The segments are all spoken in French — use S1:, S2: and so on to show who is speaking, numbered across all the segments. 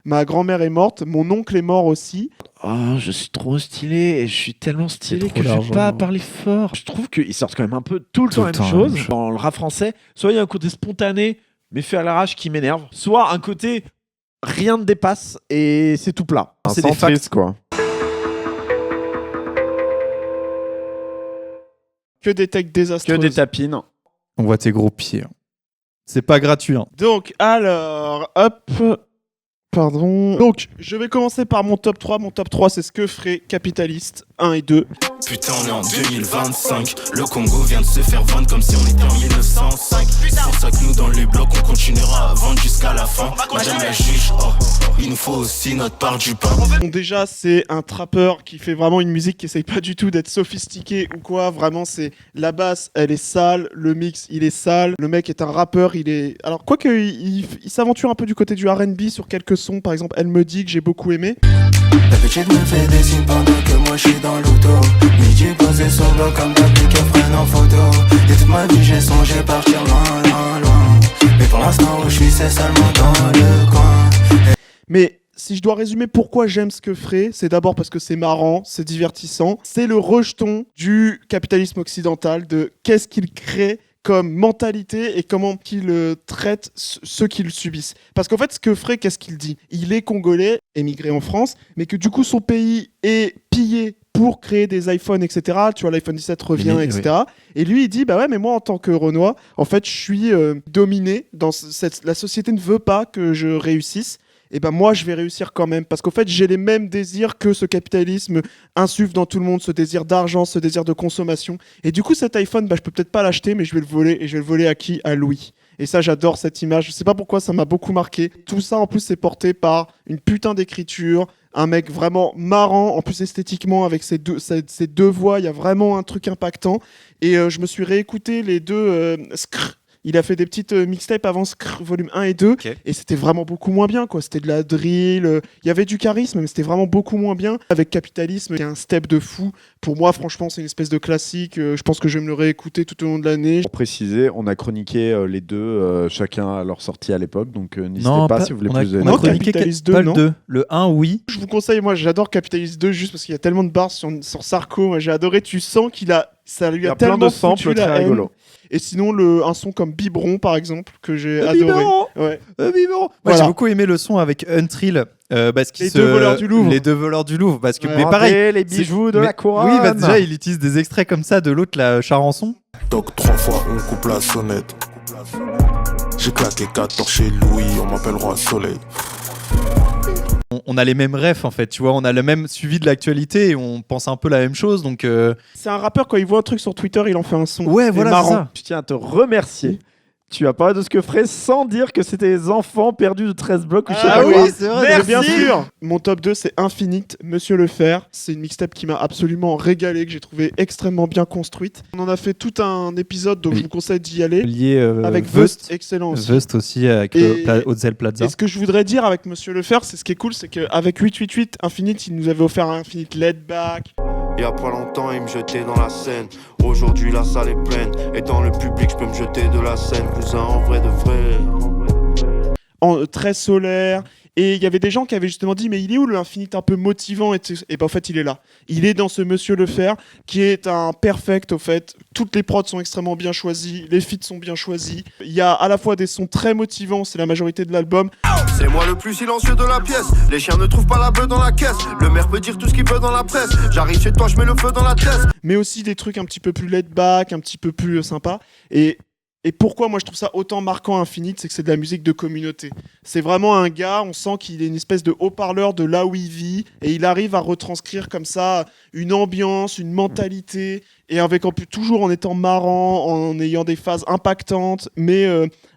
S1: ma grand-mère est morte, mon oncle est mort aussi.
S2: Oh, je suis trop stylé et je suis tellement stylé que je vais pas parler fort. Je trouve qu'ils sortent quand même un peu tout le temps la même chose. Dans le rap français, soit il y a un côté spontané, mais fait à l'arrache qui m'énerve, soit un côté rien ne dépasse et c'est tout plat.
S3: C'est des facts, quoi.
S1: Que des techs désastreuses.
S3: Que des tapines.
S4: On voit tes gros pieds. C'est pas gratuit. Hein.
S1: Donc, alors, hop. Pardon. Donc, je vais commencer par mon top 3. Mon top 3, c'est ce que ferait Capitaliste 1 et 2.
S5: Putain, on est en 2025. Le Congo vient de se faire vendre comme si on était en 1905. C'est pour ça que nous, dans les blocs, on continuera à vendre jusqu'à la fin. Madame la juge, il nous faut aussi notre part du pain.
S1: Bon, déjà, c'est un trappeur qui fait vraiment une musique qui essaye pas du tout d'être sophistiqué ou quoi. Vraiment, c'est la basse, elle est sale. Le mix, il est sale. Le mec est un rappeur, il est... Alors, quoique, il s'aventure un peu du côté du R&B sur quelques sons. Par exemple, Elle me dit que j'ai beaucoup aimé.
S5: La petite me fait des signes pendant que moi je suis dans l'auto. Midi posé sur le bloc comme d'habitude qu'elle freine en photo. Et toute ma vie j'ai songé partir loin, loin, loin. Mais pour l'instant où je suis c'est seulement dans le coin.
S1: Mais si je dois résumer pourquoi j'aime ce que ferait, c'est d'abord parce que c'est marrant, c'est divertissant. C'est le rejeton du capitalisme occidental, de qu'est-ce qu'il crée comme mentalité et comment qu'il traite ceux qui le subissent. Parce qu'en fait, ce que ferait, qu'est-ce qu'il dit ? Il est congolais, émigré en France, mais que du coup, son pays est pillé pour créer des iPhones, etc. Tu vois, l'iPhone 17 revient, etc. Oui. Et lui, il dit, bah ouais, mais moi, en tant que Renois, en fait, je suis dominé. La société ne veut pas que je réussisse. Et ben moi je vais réussir quand même parce qu'en fait j'ai les mêmes désirs que ce capitalisme insuffle dans tout le monde, ce désir d'argent, ce désir de consommation. Et du coup cet iPhone, je peux peut-être pas l'acheter mais je vais le voler et je vais le voler à qui ? À Louis. Et ça j'adore cette image, je sais pas pourquoi ça m'a beaucoup marqué. Tout ça en plus c'est porté par une putain d'écriture, un mec vraiment marrant, en plus esthétiquement avec ses deux voix, il y a vraiment un truc impactant. Et je me suis réécouté les deux Il a fait des petites mixtapes avant volume 1 et 2 et c'était vraiment beaucoup moins bien quoi. C'était de la drill, il y avait du charisme mais c'était vraiment beaucoup moins bien. Avec Capitalisme, il y a un step de fou. Pour moi franchement c'est une espèce de classique, je pense que je vais me le réécouter tout au long de l'année.
S3: Pour préciser, on a chroniqué les deux chacun à leur sortie à l'époque donc n'hésitez pas si vous voulez plus de...
S4: On a chroniqué pas le 2, le 1 oui.
S1: Je vous conseille, moi j'adore Capitaliste 2 juste parce qu'il y a tellement de bars sur Sarko, moi j'ai adoré, tu sens ça lui a tellement
S3: plein de samples très rigolo.
S1: Et sinon, un son comme Biberon, par exemple, que j'ai adoré.
S4: Biberon
S1: ouais.
S4: Biberon. Moi, voilà. J'ai beaucoup aimé le son avec Untrill. Parce
S1: les deux voleurs du Louvre.
S4: Les deux voleurs du Louvre. Parce que, mais pareil.
S3: Les bijoux de la couronne.
S4: Oui, bah déjà, il utilise des extraits comme ça de l'autre, la Charançon.
S5: Donc, 3 fois, on coupe la sonnette. J'ai claqué 14 chez Louis, on m'appelle Roi Soleil.
S4: On a les mêmes refs en fait, tu vois, on a le même suivi de l'actualité et on pense un peu la même chose donc...
S1: C'est un rappeur, quand il voit un truc sur Twitter, il en fait un son.
S4: Ouais, voilà,
S1: marrant.
S4: C'est ça.
S3: Je tiens à te remercier. Tu as parlé de ce que ferait sans dire que c'était les enfants perdus de 13 blocs ou je sais pas quoi.
S4: C'est vrai,
S1: merci. Bien sûr. Mon top 2 c'est Infinite, Monsieur le Fer. C'est une mixtape qui m'a absolument régalé, que j'ai trouvé extrêmement bien construite. On en a fait tout un épisode donc je vous conseille d'y aller.
S4: Lié
S1: avec Vust, excellent aussi.
S4: Vust aussi avec Hautzel Plaza.
S1: Et ce que je voudrais dire avec Monsieur le Fer, c'est ce qui est cool, c'est qu'avec 888 Infinite, il nous avait offert un Infinite Laid Back.
S5: Il y a pas longtemps, il me jetait dans la Seine. Aujourd'hui, la salle est pleine. Et dans le public, je peux me jeter de la scène. Cousin, en vrai de vrai.
S1: Très solaire. Et il y avait des gens qui avaient justement dit mais il est où l'Infinite un peu motivant et ben en fait il est là. Il est dans ce Monsieur le Fer qui est un perfect au fait. Toutes les prods sont extrêmement bien choisies, les feats sont bien choisis. Il y a à la fois des sons très motivants, c'est la majorité de l'album.
S5: C'est moi le plus silencieux de la pièce. Les chiens ne trouvent pas la bœuf dans la caisse. Le maire peut dire tout ce qu'il veut dans la presse. J'arrive chez toi, je mets le feu dans la tête.
S1: Mais aussi des trucs un petit peu plus laid back, un petit peu plus sympa. Et pourquoi moi je trouve ça autant marquant Infinite, c'est que c'est de la musique de communauté. C'est vraiment un gars, on sent qu'il est une espèce de haut-parleur de là où il vit et il arrive à retranscrire comme ça une ambiance, une mentalité et avec toujours en étant marrant, en ayant des phases impactantes, mais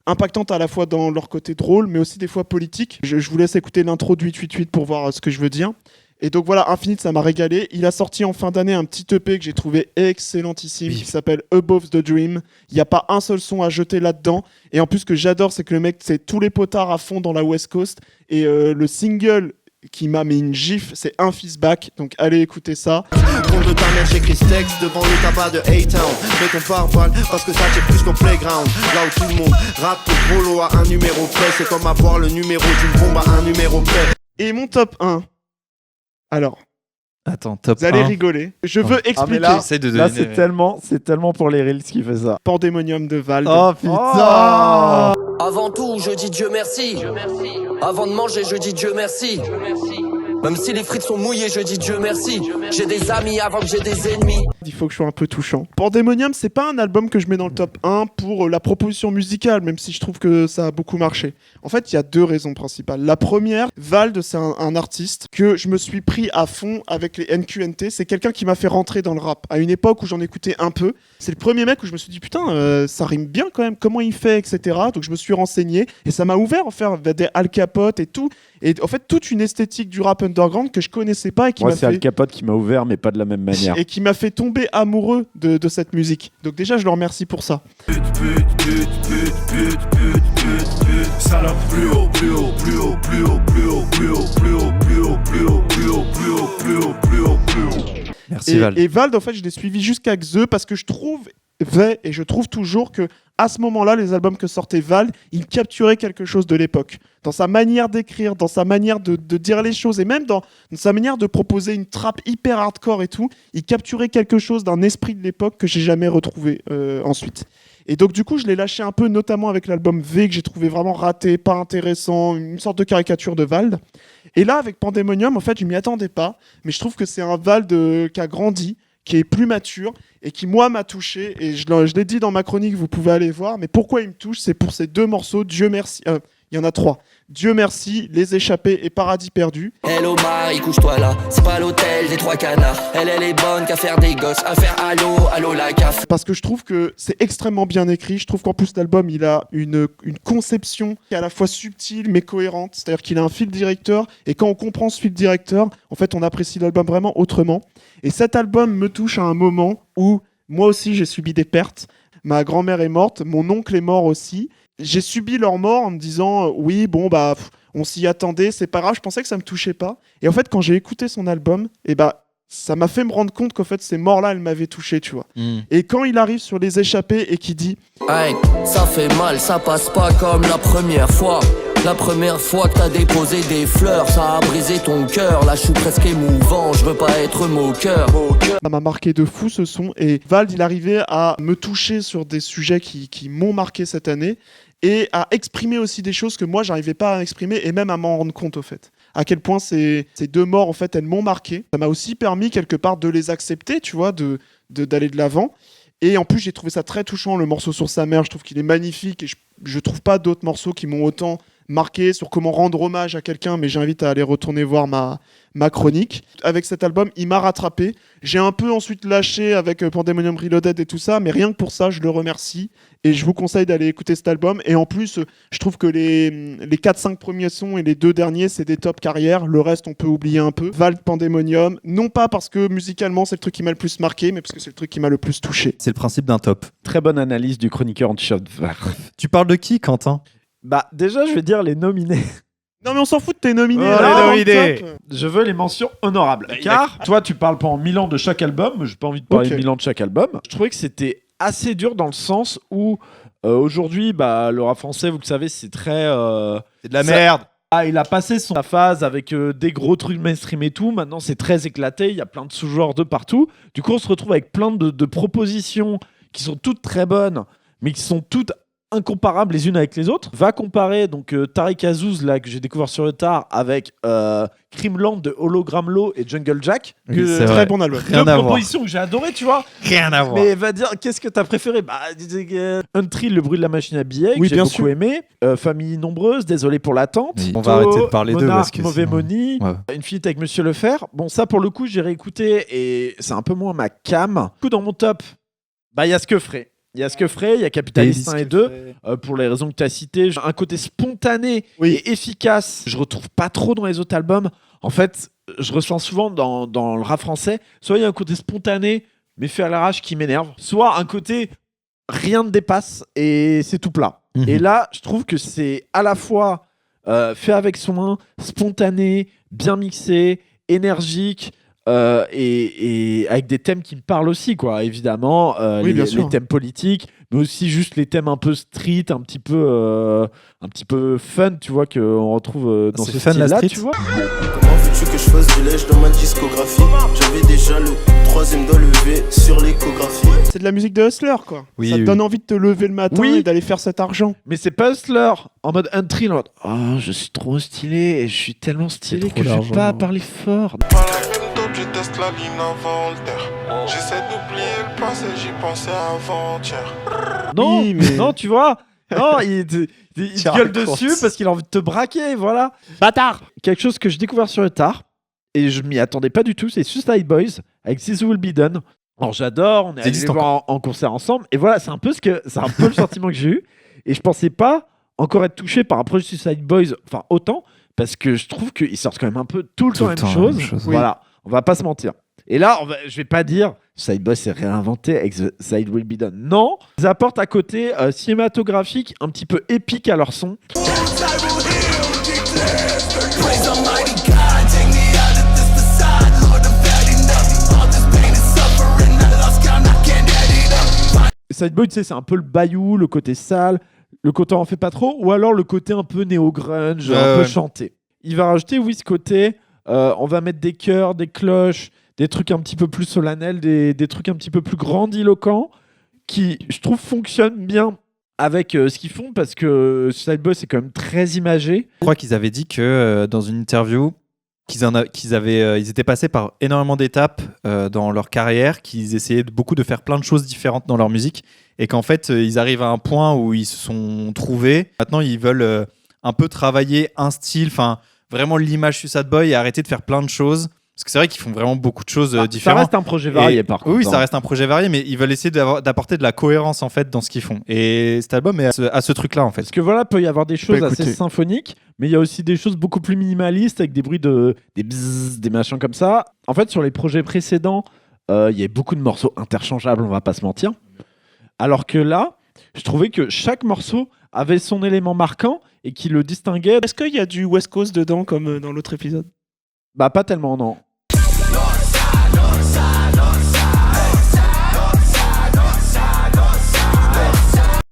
S1: impactantes à la fois dans leur côté drôle, mais aussi des fois politique. Je vous laisse écouter l'intro de 888 pour voir ce que je veux dire. Et donc voilà, Infinite, ça m'a régalé. Il a sorti en fin d'année un petit EP que j'ai trouvé excellentissime qui s'appelle Above the Dream. Il n'y a pas un seul son à jeter là-dedans. Et en plus, ce que j'adore, c'est que le mec, c'est tous les potards à fond dans la West Coast. Et le single qui m'a mis une gifle, c'est Un Fils Back. Donc allez écouter ça.
S5: Compte de ta mère chez Chris Tex devant le tabac de A-Town. Fais ton pare-balles parce que ça c'est plus qu'un playground. Là où tout le monde rappe le prolo à un numéro près. C'est comme avoir le numéro d'une bombe à un numéro près.
S1: Et mon top 1. Alors,
S4: Attends, top
S1: vous allez
S4: 1.
S1: rigoler. Je veux expliquer.
S3: là,
S4: Essaye de
S3: Là,
S4: deviner.
S3: c'est tellement pour les Reels qui fait ça.
S1: Pandemonium de Vald.
S4: Oh putain.
S6: Avant tout, je dis Dieu merci. Avant de manger, je dis Dieu merci. Même si les frites sont mouillées, je dis Dieu merci. J'ai des amis avant que j'ai des ennemis.
S1: Il faut que je sois un peu touchant. Pandemonium, c'est pas un album que je mets dans le top 1 pour la proposition musicale, même si je trouve que ça a beaucoup marché. En fait, il y a 2 raisons principales. La première, Vald, c'est un artiste que je me suis pris à fond avec les NQNT. C'est quelqu'un qui m'a fait rentrer dans le rap. À une époque où j'en écoutais un peu, c'est le premier mec où je me suis dit, putain, ça rime bien quand même, comment il fait, etc. Donc je me suis renseigné et ça m'a ouvert à faire des Al Capote et tout. Et en fait, toute une esthétique du rap underground que je connaissais pas et qui
S3: Moi,
S1: m'a
S3: c'est
S1: fait...
S3: Al Capote qui m'a ouvert, mais pas de la même manière.
S1: Et qui m'a fait tomber amoureux de cette musique. Donc déjà, je le remercie pour ça.
S5: Salope, plus haut, plus haut, plus haut, plus haut, plus haut, plus haut, plus haut, plus haut, plus haut, plus haut, plus haut, plus haut, plus haut, plus haut.
S4: Merci Val.
S1: Et Vald, en fait, je l'ai suivi jusqu'à Xe parce que je trouve toujours que à ce moment-là, les albums que sortait Vald, il capturait quelque chose de l'époque. Dans sa manière d'écrire, dans sa manière de dire les choses, et même dans sa manière de proposer une trappe hyper hardcore et tout, il capturait quelque chose d'un esprit de l'époque que j'ai jamais retrouvé ensuite. Et donc du coup, je l'ai lâché un peu, notamment avec l'album V, que j'ai trouvé vraiment raté, pas intéressant, une sorte de caricature de Vald. Et là, avec Pandemonium, en fait, je m'y attendais pas, mais je trouve que c'est un Vald qui a grandi, qui est plus mature et qui, moi, m'a touché. Et je l'ai dit dans ma chronique, vous pouvez aller voir. Mais pourquoi il me touche ? C'est pour ces 2 morceaux, Dieu merci. Il y en a 3. Dieu merci, Les Échappés et Paradis perdu.
S6: Hello Marie, couche-toi là. C'est pas l'hôtel des 3 canards. Elle est bonne qu'à faire des gosses. À faire allô la caf.
S1: Parce que je trouve que c'est extrêmement bien écrit. Je trouve qu'en plus, l'album, il a une conception qui est à la fois subtile mais cohérente. C'est-à-dire qu'il a un fil directeur. Et quand on comprend ce fil directeur, en fait, on apprécie l'album vraiment autrement. Et cet album me touche à un moment où moi aussi, j'ai subi des pertes. Ma grand-mère est morte, mon oncle est mort aussi. J'ai subi leur mort en me disant oui, bon, bah, on s'y attendait, c'est pas grave, je pensais que ça me touchait pas. Et en fait, quand j'ai écouté son album, ça m'a fait me rendre compte qu'en fait, ces morts-là, elles m'avaient touché, tu vois. Et quand il arrive sur Les Échappés et qu'il dit
S6: Hey, ça fait mal, ça passe pas comme la première fois. La première fois que t'as déposé des fleurs, ça a brisé ton cœur. Là, je suis presque émouvant, je veux pas être moqueur.
S1: ça m'a marqué de fou ce son. Et Vald, il arrivait à me toucher sur des sujets qui m'ont marqué cette année et à exprimer aussi des choses que moi, j'arrivais pas à exprimer et même à m'en rendre compte, au fait. À quel point ces 2 morts, en fait, elles m'ont marqué. Ça m'a aussi permis, quelque part, de les accepter, tu vois, d'aller de l'avant. Et en plus, j'ai trouvé ça très touchant, le morceau sur sa mère. Je trouve qu'il est magnifique et je trouve pas d'autres morceaux qui m'ont autant marqué sur comment rendre hommage à quelqu'un, mais j'invite à aller retourner voir ma chronique. Avec cet album, il m'a rattrapé. J'ai un peu ensuite lâché avec Pandemonium Reloaded et tout ça, mais rien que pour ça, je le remercie. Et je vous conseille d'aller écouter cet album. Et en plus, je trouve que les 4-5 premiers sons et les 2 derniers, c'est des top carrières. Le reste, on peut oublier un peu. Vald, Pandemonium, non pas parce que musicalement, c'est le truc qui m'a le plus marqué, mais parce que c'est le truc qui m'a le plus touché.
S4: C'est le principe d'un top.
S3: Très bonne analyse du chroniqueur anti-shot.
S4: Tu parles de qui, Quentin?
S3: Bah, déjà, je vais dire les nominés.
S1: Non mais on s'en fout de tes nominés.
S3: Oh,
S1: là,
S3: les
S1: dans le
S3: nominés.
S1: top.
S3: Je veux les mentions honorables. Car toi, tu parles pendant 1000 ans de chaque album. J'ai pas envie de parler de 1000 ans de chaque album.
S2: Je trouvais que c'était assez dur dans le sens où aujourd'hui, le rap français, vous le savez, c'est très...
S4: C'est de la merde.
S2: Il a passé sa phase avec des gros trucs mainstream et tout. Maintenant, c'est très éclaté. Il y a plein de sous-genres de partout. Du coup, on se retrouve avec plein de propositions qui sont toutes très bonnes, mais qui sont toutes incomparables les unes avec les autres. Va comparer donc Tariq Azouz, là, que j'ai découvert sur le tard, avec Crimeland de Hologram Low et Jungle Jack.
S4: Oui, c'est
S1: Très
S4: vrai.
S1: bon album.
S4: Rien
S2: Deux
S4: à voir.
S2: propositions que j'ai adorées, tu vois.
S4: Rien à voir.
S2: Mais va dire, qu'est-ce que t'as préféré? Untree, le bruit de la machine à billets,
S1: Oui,
S2: que j'ai
S1: bien
S2: beaucoup
S1: sûr.
S2: aimé. Famille nombreuse, désolé pour l'attente.
S4: Oui. On va arrêter de parler d'eux
S2: Monarch,
S4: parce que
S2: Mauvais
S4: sinon-
S2: Money,
S4: Ouais.
S2: Infinite avec Monsieur Lefer. Bon, ça pour le coup, j'ai réécouté et c'est un peu moins ma cam. Du coup, dans mon top, il y a ce que ferait. Il y a ce que ferait, il y a Capitaliste 1 et 2, pour les raisons que tu as citées. Un côté spontané
S1: Oui.
S2: et efficace, je retrouve pas trop dans les autres albums. En fait, je ressens souvent dans le rap français, soit il y a un côté spontané, mais fait à l'arrache qui m'énerve, soit un côté rien ne dépasse et c'est tout plat.
S4: Mhm.
S2: Et là, je trouve que c'est à la fois fait avec soin, spontané, bien mixé, énergique, et avec des thèmes qui me parlent aussi, quoi. Évidemment, les thèmes politiques, mais aussi juste les thèmes un peu street, un petit peu fun, tu vois, qu'on retrouve dans ce style-là, tu vois.
S5: Comment veux-tu que je fasse du lèche dans ma discographie? J'avais déjà le 3e doigt levé sur l'échographie.
S1: C'est de la musique de hustler, quoi.
S4: Oui,
S1: ça te donne envie de te lever le matin et d'aller faire cet argent.
S2: Mais c'est pas hustler en mode entry, en mode « Oh, je suis trop stylé et je suis tellement stylé que je vais pas parler fort. »
S7: Je teste la ligne avant Voltaire. J'essaie d'oublier le passé, j'y pensais avant-hier.
S2: Non,
S1: oui, mais...
S2: non, tu vois. Non, il gueule dessus parce qu'il a envie de te braquer, voilà.
S1: Bâtard.
S2: Quelque chose que j'ai découvert sur le tard et je m'y attendais pas du tout, c'est Suicide Boys avec This Will Be Done. Alors j'adore, on est allé les voir en concert ensemble et voilà, c'est un peu le sentiment que j'ai eu et je pensais pas encore être touché par un projet Suicide Boys, enfin autant, parce que je trouve qu'ils sortent quand même un peu tout le temps la même chose. Voilà. On va pas se mentir. Et là, je vais pas dire Side Boy s'est réinventé avec The Side Will Be Done. Non, ils apportent à côté cinématographique un petit peu épique à leur son. Side Boy, tu sais, c'est un peu le bayou, le côté sale, le côté en fait pas trop, ou alors le côté un peu néo-grunge, un peu chanté. Il va rajouter, oui, ce côté... on va mettre des chœurs, des cloches, des trucs un petit peu plus solennels, des trucs un petit peu plus grandiloquents qui, je trouve, fonctionnent bien avec ce qu'ils font parce que Suicide Boys, c'est quand même très imagé.
S4: Je crois qu'ils avaient dit que dans une interview, ils étaient passés par énormément d'étapes dans leur carrière, qu'ils essayaient beaucoup de faire plein de choses différentes dans leur musique et qu'en fait, ils arrivent à un point où ils se sont trouvés. Maintenant, ils veulent un peu travailler un style, enfin... vraiment l'image Suicide Boy et arrêter de faire plein de choses. Parce que c'est vrai qu'ils font vraiment beaucoup de choses différentes.
S2: Ça reste un projet varié par contre.
S4: Oui, ça reste un projet varié, mais ils veulent essayer d'apporter de la cohérence en fait dans ce qu'ils font. Et cet album est à ce truc-là en fait.
S2: Parce que voilà, peut y avoir des choses assez symphoniques, mais il y a aussi des choses beaucoup plus minimalistes avec des bruits des bzzz, des machins comme ça. En fait, sur les projets précédents, il y a beaucoup de morceaux interchangeables, on va pas se mentir. Alors que là, je trouvais que chaque morceau avait son élément marquant et qui le distinguait.
S1: Est-ce qu'il y a du West Coast dedans comme dans l'autre épisode?
S2: Bah pas tellement, non.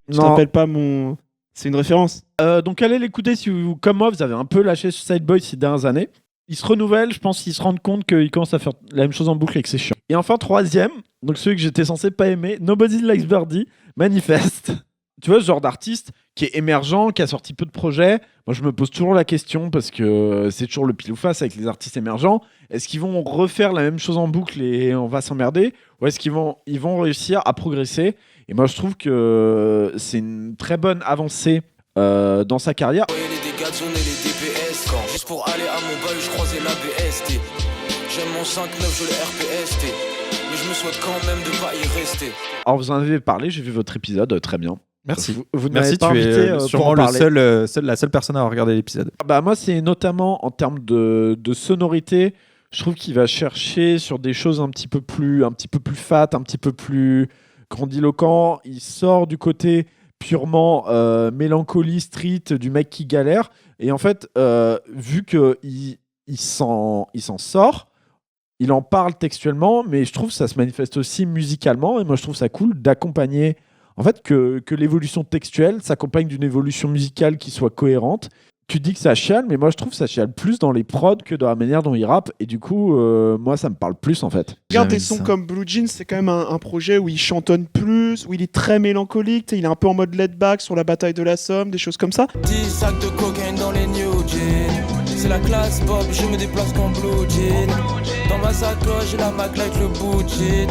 S1: Je te rappelle pas mon... C'est une référence.
S2: Donc allez l'écouter si vous, comme moi, vous avez un peu lâché Suicide Boys ces dernières années. Ils se renouvellent, je pense qu'ils se rendent compte qu'ils commencent à faire la même chose en boucle et que c'est chiant. Et enfin, troisième, donc celui que j'étais censé pas aimer, Nobody Likes Birdie, Manifest. Tu vois, ce genre d'artiste qui est émergent, qui a sorti peu de projets. Moi, je me pose toujours la question parce que c'est toujours le pile ou face avec les artistes émergents. Est-ce qu'ils vont refaire la même chose en boucle et on va s'emmerder? Ou est-ce qu'ils vont réussir à progresser? Et moi, je trouve que c'est une très bonne avancée dans sa carrière.
S6: Juste pour aller à mon bail, je croisais la BST. J'aime mon 5-9, je le RPST. Mais je me souhaite quand même de pas y rester.
S2: Alors, vous en avez parlé, j'ai vu votre épisode, très bien.
S4: Merci.
S2: Vous
S4: Merci,
S2: pas
S4: tu
S2: invité,
S4: es sûrement la seule personne à avoir regardé l'épisode.
S2: Bah, moi, c'est notamment en termes de sonorité. Je trouve qu'il va chercher sur des choses un petit peu plus fat, un petit peu plus grandiloquent. Il sort du côté purement mélancolie street du mec qui galère. Et en fait, vu qu'il s'en sort, il en parle textuellement, mais je trouve que ça se manifeste aussi musicalement. Et moi, je trouve ça cool d'accompagner... En fait, que l'évolution textuelle s'accompagne d'une évolution musicale qui soit cohérente. Tu dis que ça chiale, mais moi je trouve que ça chiale plus dans les prods que dans la manière dont il rappe. Et du coup, moi ça me parle plus en fait.
S1: Regarde des sons comme Blue Jeans, c'est quand même un projet où il chantonne plus, où il est très mélancolique. Il est un peu en mode laid back sur la bataille de la Somme, des choses comme ça.
S6: 10 sacs de cocaïne dans les new jeans. C'est la classe pop, je me déplace comme Blue Jeans. Dans ma sacoche, j'ai la Mac avec le bullshit.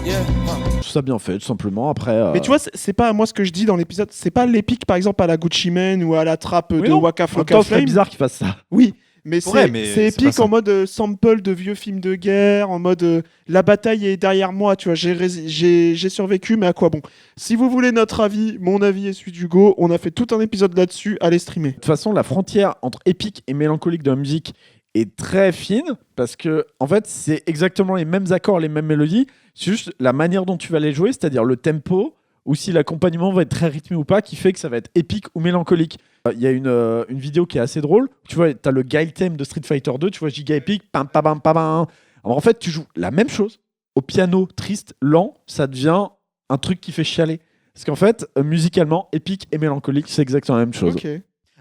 S2: Je trouve ça bien fait, tout simplement. Après,
S1: mais tu vois, c'est pas moi ce que je dis dans l'épisode, c'est pas l'épique par exemple à la Gucci Mane ou à la trappe de Waka Flocka Flame.
S2: C'est bizarre qu'il fasse ça.
S1: Oui, mais c'est épique en mode sample de vieux films de guerre, en mode la bataille est derrière moi, tu vois, j'ai survécu, mais à quoi bon? Si vous voulez notre avis, mon avis et celui d'Hugo, on a fait tout un épisode là-dessus, allez streamer.
S2: De toute façon, la frontière entre épique et mélancolique de la musique est très fine parce que en fait c'est exactement les mêmes accords, les mêmes mélodies, c'est juste la manière dont tu vas les jouer, c'est-à-dire le tempo ou si l'accompagnement va être très rythmé ou pas, qui fait que ça va être épique ou mélancolique. Il y a une vidéo qui est assez drôle. Tu vois, t'as le guide theme de Street Fighter 2, tu vois giga épique, pam pam pam pam. Alors en fait, tu joues la même chose au piano triste, lent, ça devient un truc qui fait chialer. Parce qu'en fait, musicalement, épique et mélancolique, c'est exactement la même chose.
S1: Ok.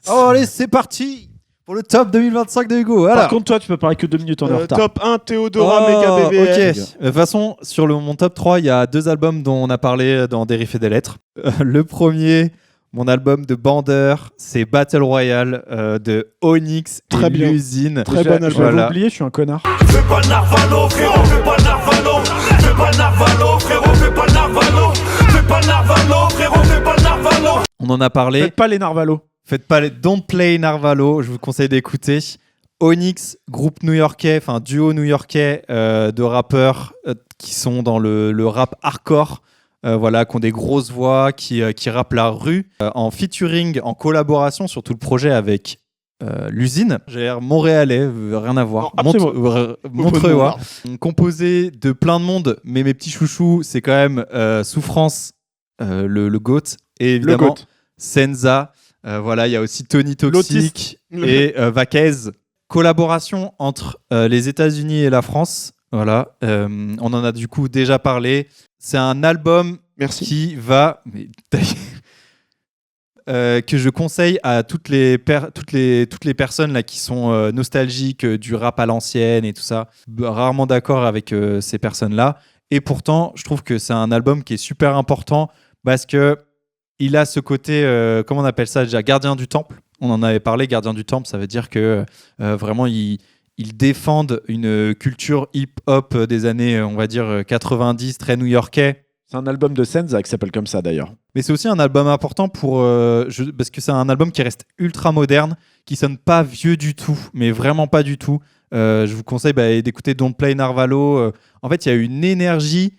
S4: Oh, allez, c'est parti pour le top 2025 de Hugo.
S2: Par contre, toi, tu peux parler que 2 minutes en retard.
S1: Top 1, Théodora, Mega BBL.
S4: Ok. De toute façon, sur mon top 3, il y a 2 albums dont on a parlé dans Des riffs et des lettres. Le premier, mon album de bandeur, c'est Battle Royale de Onyx
S1: Très
S4: et
S1: bien.
S4: l'usine.
S1: Très bon album.
S2: Je l'avais oublié, je suis un connard.
S8: Fais pas le narvalo, frérot, fais pas le narvalo. Fais pas le narvalo, frérot, fais pas le narvalo. Fais pas le narvalo, frérot, fais pas le narvalo.
S4: On en a parlé.
S2: Faites pas les narvalos.
S4: Faites pas les Don't Play Narvalo, je vous conseille d'écouter. Onyx, groupe new-yorkais, enfin duo new-yorkais de rappeurs qui sont dans le rap hardcore, voilà, qui ont des grosses voix, qui rappent la rue, en featuring, en collaboration sur tout le projet avec l'usine. J'ai l'air montréalais, rien à voir. Montreuillois. Composé de plein de monde, mais mes petits chouchous, c'est quand même Souffrance, le GOAT, et évidemment Senza. Voilà, il y a aussi Tony Toxic et Vaquez. Collaboration entre les États-Unis et la France. Voilà, on en a du coup déjà parlé. C'est un album qui va que je conseille à toutes les personnes là qui sont nostalgiques du rap à l'ancienne et tout ça. Rarement d'accord avec ces personnes-là. Et pourtant, je trouve que c'est un album qui est super important parce que il a ce côté, comment on appelle ça déjà, gardien du temple. On en avait parlé, gardien du temple, ça veut dire que vraiment, ils défendent une culture hip-hop des années, on va dire, 90, très new-yorkais.
S2: C'est un album de Senza qui s'appelle comme ça, d'ailleurs.
S4: Mais c'est aussi un album important parce que c'est un album qui reste ultra moderne, qui sonne pas vieux du tout, mais vraiment pas du tout. Je vous conseille d'écouter Don't Play Narvalo. En fait, il y a une énergie...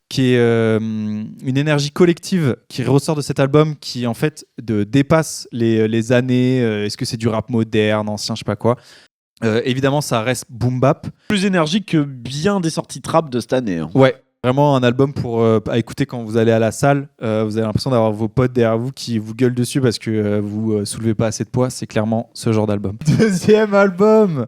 S4: qui est une énergie collective qui ressort de cet album qui en fait dépasse les années. Est-ce que c'est du rap moderne, ancien, je sais pas quoi. Évidemment, ça reste boom bap.
S2: Plus énergique que bien des sorties trap de cette année. Hein.
S4: Ouais. Vraiment un album à écouter quand vous allez à la salle. Vous avez l'impression d'avoir vos potes derrière vous qui vous gueulent dessus parce que vous soulevez pas assez de poids. C'est clairement ce genre d'album. Deuxième album,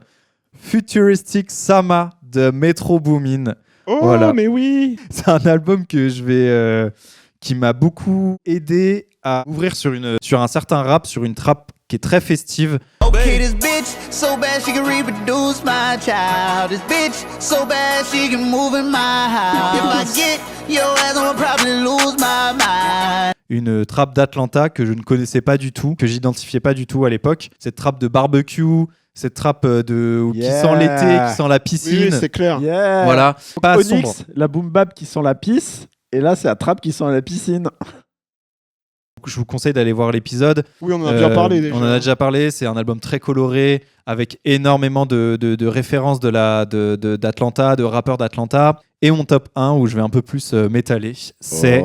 S4: Futuristic Sama de Metro Boomin.
S1: Oh,
S4: voilà.
S1: Mais oui.
S4: C'est un album que qui m'a beaucoup aidé à ouvrir sur un certain rap, sur une trap qui est très festive.
S9: Okay, this bitch so bad she can reproduce my child. This bitch so bad she can move in my house. If I get your ass, I'll probably lose my mind.
S4: Une trappe d'Atlanta que je ne connaissais pas du tout, que j'identifiais pas du tout à l'époque. Cette trappe de barbecue, cette trappe qui sent l'été, qui sent la piscine.
S1: Oui, c'est clair.
S2: Yeah.
S4: Voilà. Pas
S2: Onyx,
S4: sombre.
S2: la boom bap qui sent la pisse, et là c'est la trappe qui sent la piscine.
S4: Je vous conseille d'aller voir l'épisode.
S1: Oui, on en a déjà parlé déjà.
S4: On en a déjà parlé. C'est un album très coloré, avec énormément de références d'Atlanta, de rappeurs d'Atlanta. Et mon top 1, où je vais un peu plus m'étaler, c'est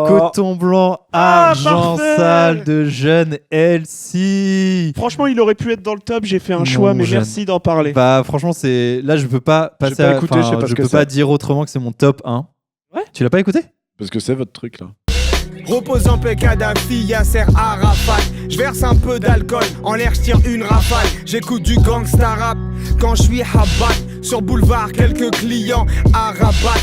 S4: Coton Blanc Argent Sale de Jeune LC.
S1: Franchement, il aurait pu être dans le top. J'ai fait un choix, mais merci d'en parler.
S4: Bah, franchement, là, je peux pas passer
S2: à écouter. Je
S4: peux pas dire autrement que c'est mon top 1.
S1: Ouais.
S4: Tu l'as pas écouté?
S2: Parce que c'est votre truc là.
S10: Repose en paix Kadhafi, Yasser Arafat. Je verse un peu d'alcool, en l'air je tire une rafale. J'écoute du gangsta rap quand je suis Habat. Sur boulevard, quelques clients à Rabat.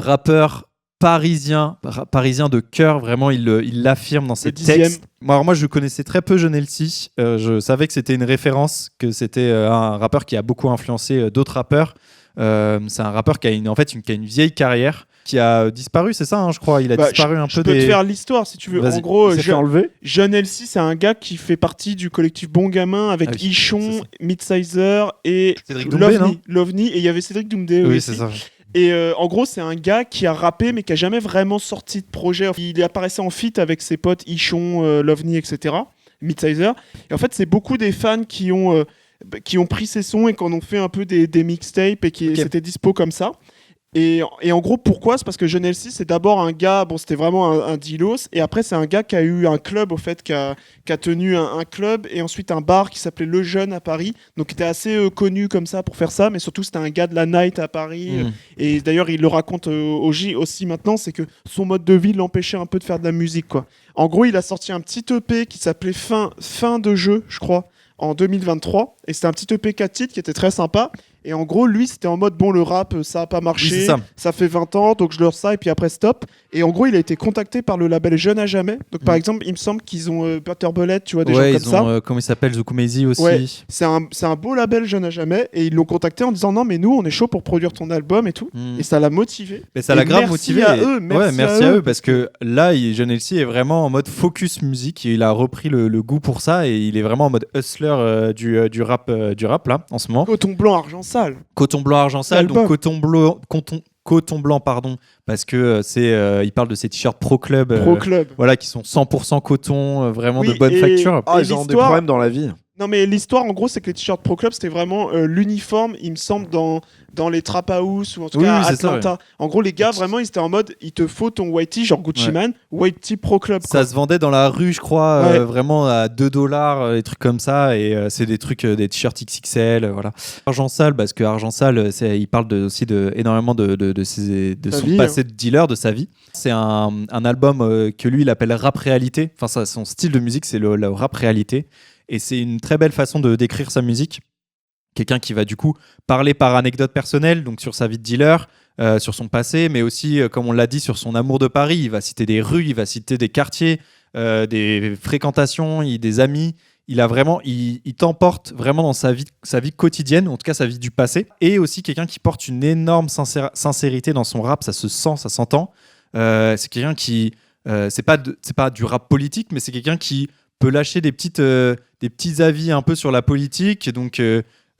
S4: Rappeur parisien de cœur, vraiment il l'affirme dans ses textes. Moi je connaissais très peu Jeune LC, je savais que c'était une référence, que c'était un rappeur qui a beaucoup influencé d'autres rappeurs. C'est un rappeur qui a une vieille carrière, qui a disparu, c'est ça, hein, je crois. Il a disparu un peu.
S1: Je peux te faire l'histoire si tu veux.
S4: Vas-y.
S1: En gros,
S2: enlevé.
S1: Jeune LC, c'est un gars qui fait partie du collectif Bon Gamin avec Ichon, Midsizer et Lovni. Et il y avait Cédric Doumbé.
S4: Oui,
S1: aussi.
S4: c'est ça.
S1: Et en gros, c'est un gars qui a rappé mais qui a jamais vraiment sorti de projet. Il apparaissait en feat avec ses potes Ichon, Lovni, etc. Midsizer. Et en fait, c'est beaucoup des fans qui ont pris ces sons et qui en ont fait un peu des mixtapes et qui c'était dispo comme ça. Et en gros, pourquoi ? C'est parce que John L.C. c'est d'abord un gars, bon, c'était vraiment un dealos, et après c'est un gars qui a eu un club, au fait, qui a tenu un club, et ensuite un bar qui s'appelait Le Jeune à Paris, donc il était assez connu comme ça pour faire ça, mais surtout c'était un gars de la night à Paris, et d'ailleurs il le raconte au J aussi maintenant, c'est que son mode de vie l'empêchait un peu de faire de la musique, quoi. En gros, il a sorti un petit EP qui s'appelait Fin de jeu, je crois, en 2023, et c'était un petit EP 4 titres qui était très sympa. Et en gros, lui, c'était en mode, bon, le rap, ça a pas marché,
S4: oui,
S1: ça fait 20 ans, donc je leur ça, et puis après, stop. Et en gros, il a été contacté par le label Jeune à Jamais. Donc, par exemple, il me semble qu'ils ont Butter Bullet, tu vois, des gens comme ça.
S4: Ouais, comment il s'appelle, Zukumezi aussi.
S1: Ouais, c'est un beau label Jeune à Jamais, et ils l'ont contacté en disant, non, mais nous, on est chaud pour produire ton album et tout. Et ça l'a motivé.
S4: Mais ça l'a grave motivé.
S1: Merci à eux,
S4: parce que là, John L.C. est vraiment en mode focus musique. Il a repris le goût pour ça, et il est vraiment en mode hustler du rap là, en ce moment.
S1: Coton blanc, argent sale.
S4: Coton blanc, argent sale, donc coton blanc, pardon, parce que il parle de ces t-shirts Pro Club, voilà, qui sont 100% coton, vraiment de bonne facture.
S2: Ils ont des problèmes dans la vie.
S1: Non, mais l'histoire, en gros, c'est que les t-shirts Pro Club, c'était vraiment l'uniforme, il me semble, dans les trap house ou en tout cas à Atlanta. Ça, En gros, les gars, vraiment, ils étaient en mode, il te faut ton white tee, genre Gucci Mane, white tee Pro Club.
S4: Ça se vendait dans la rue, je crois, vraiment à $2, des trucs comme ça, et c'est des trucs, des t-shirts XXL, voilà. Argent sale, parce que Argent sale, il parle aussi énormément de son passé de dealer, de sa vie. C'est un album que lui, il appelle rap réalité. Enfin, son style de musique, c'est le rap réalité. Et c'est une très belle façon de décrire sa musique. Quelqu'un qui va du coup parler par anecdote personnelle, donc sur sa vie de dealer, sur son passé, mais aussi, comme on l'a dit, sur son amour de Paris. Il va citer des rues, il va citer des quartiers, des fréquentations, des amis. Il t'emporte vraiment dans sa vie quotidienne, en tout cas sa vie du passé. Et aussi quelqu'un qui porte une énorme sincérité dans son rap, ça se sent, ça s'entend. C'est quelqu'un qui... c'est pas du rap politique, mais c'est quelqu'un qui peut lâcher des petits avis un peu sur la politique, donc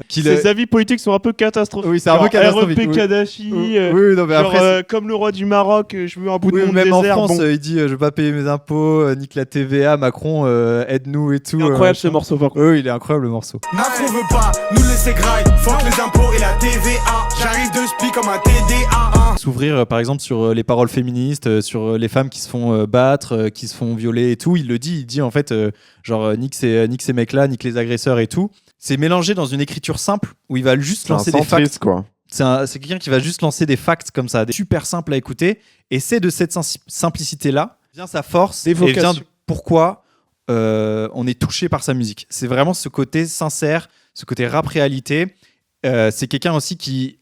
S1: ces avis politiques sont un peu catastrophiques.
S4: Oui, c'est un peu catastrophique.
S1: REP Kadhafi,
S4: non, mais après,
S1: comme le roi du Maroc, je veux un bout de mon
S4: même
S1: désert.
S4: En France, il dit je veux pas payer mes impôts, nique la TVA, Macron, aide-nous et tout.
S1: Incroyable ce morceau.
S4: Oui, il est incroyable le morceau.
S10: Macron veut pas nous laisser graille, fuck les impôts et la TVA. J'arrive de spi comme un TDA.
S4: S'ouvrir par exemple sur les paroles féministes, sur les femmes qui se font battre, qui se font violer et tout. Il dit en fait genre nique ces mecs-là, nique les agresseurs et tout. C'est mélangé dans une écriture simple où il va juste lancer des facts.
S2: Quoi.
S4: C'est quelqu'un qui va juste lancer des facts comme ça, des super simples à écouter. Et c'est de cette simplicité-là vient sa force et vient de pourquoi on est touché par sa musique. C'est vraiment ce côté sincère, ce côté rap réalité. C'est quelqu'un aussi qui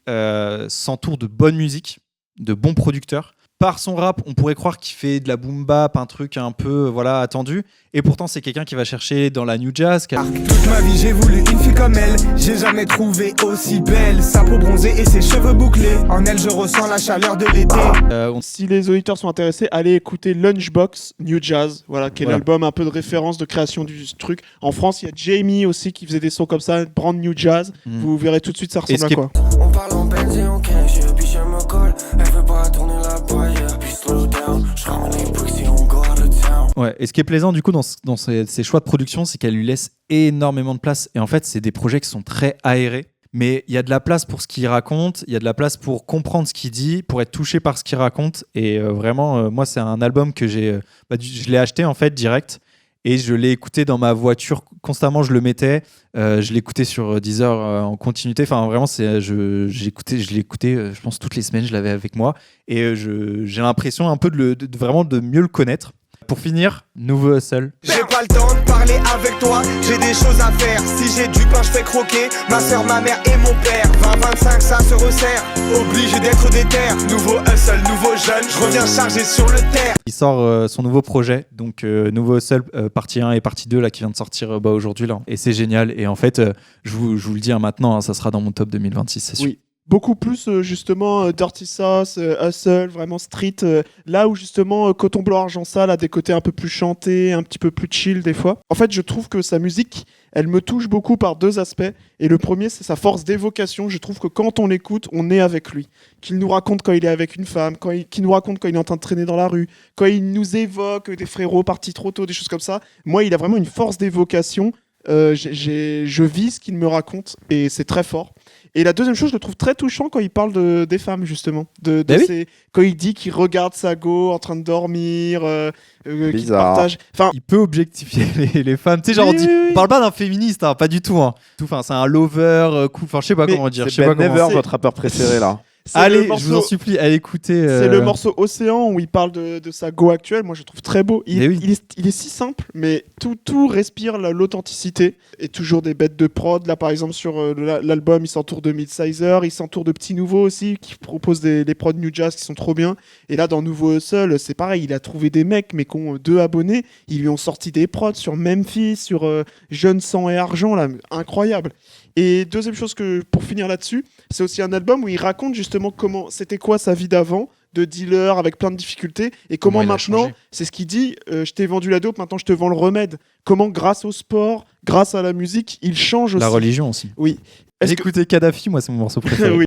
S4: s'entoure de bonne musique, de bons producteurs. Par son rap, on pourrait croire qu'il fait de la boom bap, un truc un peu attendu. Et pourtant, c'est quelqu'un qui va chercher dans la new jazz.
S10: Toute ma vie, j'ai voulu une fille comme elle. J'ai jamais trouvé aussi belle. Sa peau bronzée et ses cheveux bouclés. En elle, je ressens la chaleur de l'été.
S1: Si les auditeurs sont intéressés, allez écouter Lunchbox New Jazz, qui est l'album un peu de référence de création du truc. En France, il y a Jamie aussi qui faisait des sons comme ça, Brand New Jazz. Vous verrez tout de suite, ça ressemble à quoi.
S5: On parle en benzine, ok, puis je me colle. Elle veut pas tourner la boîte, puis slow down. Je ramène les pussy, on go out of town.
S4: Ouais, et ce qui est plaisant du coup dans ses choix de production, c'est qu'elle lui laisse énormément de place. Et en fait, c'est des projets qui sont très aérés. Mais il y a de la place pour ce qu'il raconte, il y a de la place pour comprendre ce qu'il dit, pour être touché par ce qu'il raconte. Et vraiment, moi, c'est un album que je l'ai acheté en fait direct. Et je l'ai écouté dans ma voiture constamment, je le mettais. Je l'écoutais sur Deezer en continuité. Enfin, vraiment, je l'ai écouté, je pense, toutes les semaines, je l'avais avec moi. Et j'ai l'impression un peu vraiment de mieux le connaître. Pour finir, nouveau hustle.
S10: J'ai pas le temps de parler avec toi, j'ai des choses à faire. Si j'ai du pain, je fais croquer ma soeur, ma mère et mon père. 20-25, ça se resserre, obligé d'être déter. Nouveau hustle, nouveau jeune, je reviens chargé sur le terre.
S4: Il sort son nouveau projet, donc nouveau hustle, partie 1 et partie 2 là, qui vient de sortir aujourd'hui. Là. Et c'est génial. Et en fait, je vous le dis maintenant, ça sera dans mon top 2026, c'est sûr.
S1: Oui. Beaucoup plus justement Dirty Sauce, Hustle, vraiment street, là où justement Coton Blanc Argent Sale a des côtés un peu plus chantés, un petit peu plus chill des fois. En fait, je trouve que sa musique, elle me touche beaucoup par deux aspects. Et le premier, c'est sa force d'évocation. Je trouve que quand on l'écoute, on est avec lui. Qu'il nous raconte quand il est avec une femme, qu'il nous raconte quand il est en train de traîner dans la rue, quand il nous évoque des frérots partis trop tôt, des choses comme ça. Moi, il a vraiment une force d'évocation. Je vis ce qu'il me raconte et c'est très fort. Et la deuxième chose, je le trouve très touchant quand il parle des femmes, justement. Quand il dit qu'il regarde sa go en train de dormir, qu'il partage. Enfin,
S4: il peut objectifier les femmes. Tu sais, genre, on parle pas d'un féministe, hein, pas du tout. Hein. Enfin, c'est un lover, enfin, je sais pas comment dire.
S3: C'est Ben Never, votre rappeur préféré, là.
S4: Allez, je vous en supplie, allez écouter.
S1: C'est le morceau Océan où il parle de sa go actuelle. Moi, je le trouve très beau. Il est si simple, mais tout respire l'authenticité. Et toujours des bêtes de prod. Là, par exemple, sur l'album, il s'entoure de Midsizer. Il s'entoure de petits nouveaux aussi qui proposent des prods New Jazz qui sont trop bien. Et là, dans Nouveau Hustle, c'est pareil. Il a trouvé des mecs, mais qui ont 2 abonnés. Ils lui ont sorti des prods sur Memphis, sur Jeune Sang et Argent. Là, incroyable. Et deuxième chose pour finir là-dessus, c'est aussi un album où il raconte justement c'était quoi sa vie d'avant, de dealer avec plein de difficultés, et comment maintenant, c'est ce qu'il dit, je t'ai vendu la dope, maintenant je te vends le remède. Comment grâce au sport, grâce à la musique, il change aussi.
S4: La religion aussi.
S1: Oui.
S4: Écoutez Kadhafi, moi c'est mon morceau préféré.
S1: Oui.